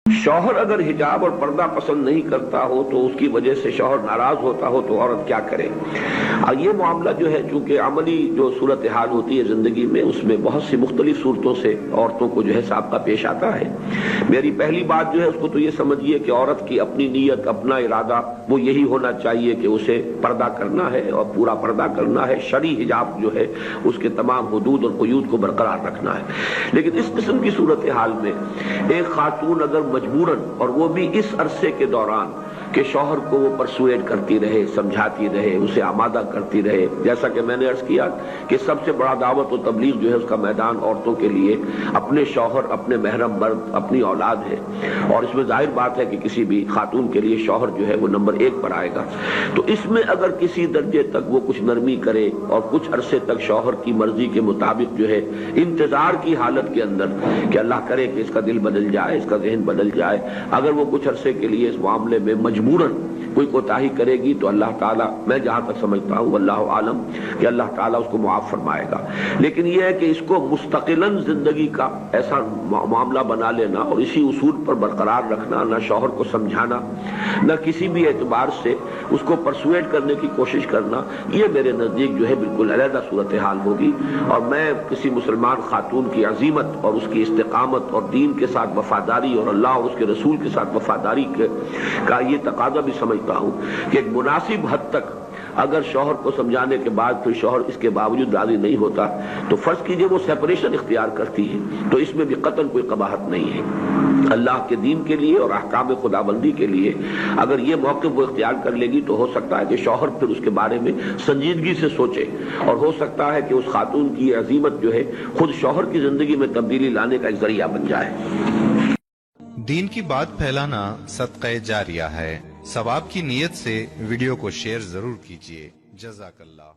شوہر اگر حجاب اور پردہ پسند نہیں کرتا ہو تو اس کی وجہ سے شوہر ناراض ہوتا ہو تو عورت کیا کرے؟ اور یہ معاملہ جو ہے چونکہ عملی جو صورتحال ہوتی ہے زندگی میں، اس میں بہت سی مختلف صورتوں سے عورتوں کو جو ہے سابقہ پیش آتا ہے۔ میری پہلی بات جو ہے اس کو تو یہ سمجھیے کہ عورت کی اپنی نیت، اپنا ارادہ وہ یہی ہونا چاہیے کہ اسے پردہ کرنا ہے اور پورا پردہ کرنا ہے، شرعی حجاب جو ہے اس کے تمام حدود اور قیود کو برقرار رکھنا ہے۔ لیکن اس قسم کی صورتحال میں ایک خاتون اگر مجبوراً، اور وہ بھی اس عرصے کے دوران کہ شوہر کو وہ پرسویٹ کرتی رہے، سمجھاتی رہے، اسے آمادہ کرتی رہے، جیسا کہ میں نے عرض کیا کہ سب سے بڑا دعوت و تبلیغ جو ہے اس کا میدان عورتوں کے لیے اپنے شوہر، اپنے محرم مرد، اپنی اولاد ہے، اور اس میں ظاہر بات ہے کہ کسی بھی خاتون کے لیے شوہر جو ہے وہ نمبر 1 پر آئے گا۔ تو اس میں اگر کسی درجے تک وہ کچھ نرمی کرے اور کچھ عرصے تک شوہر کی مرضی کے مطابق جو ہے انتظار کی حالت کے اندر کہ اللہ کرے کہ اس کا دل بدل جائے، اس کا ذہن بدل جائے، اگر وہ کچھ عرصے کے لیے اس معاملے میں مجبوراً کوئی کوتاہی کرے گی تو اللہ تعالیٰ، میں جہاں تک سمجھتا ہوں واللہ عالم، کہ اللہ تعالیٰ اس کو معاف فرمائے گا۔ لیکن یہ ہے کہ اس کو مستقلاً زندگی کا ایسا معاملہ بنا لینا اور اسی اصول پر برقرار رکھنا، نہ شوہر کو سمجھانا، نہ کسی بھی اعتبار سے اس کو پرسویٹ کرنے کی کوشش کرنا، یہ میرے نزدیک جو ہے بالکل علیحدہ صورتحال ہوگی۔ اور میں کسی مسلمان خاتون کی عزیمت اور اس کی استقامت اور دین کے ساتھ وفاداری اور اللہ اور اس کے رسول کے ساتھ وفاداری کا یہ تقاضا بھی سمجھتا ہوں کہ ایک مناسب حد تک اگر شوہر کو سمجھانے کے بعد پھر شوہر اس کے باوجود راضی نہیں ہوتا تو فرض کیجئے وہ سیپریشن اختیار کرتی ہے، تو اس میں بھی قطعاً کوئی قباحت نہیں ہے۔ اللہ کے دین کے لیے اور احکام خداوندی کے لیے اگر یہ موقف وہ اختیار کر لے گی تو ہو سکتا ہے کہ شوہر پھر اس کے بارے میں سنجیدگی سے سوچے، اور ہو سکتا ہے کہ اس خاتون کی عزیمت جو ہے خود شوہر کی زندگی میں تبدیلی لانے کا ایک ذریعہ بن جائے۔ دین کی بات پھیلانا صدقہ جاریہ ہے۔ ثواب کی نیت سے ویڈیو کو شیئر ضرور کیجیے۔ جزاک اللہ۔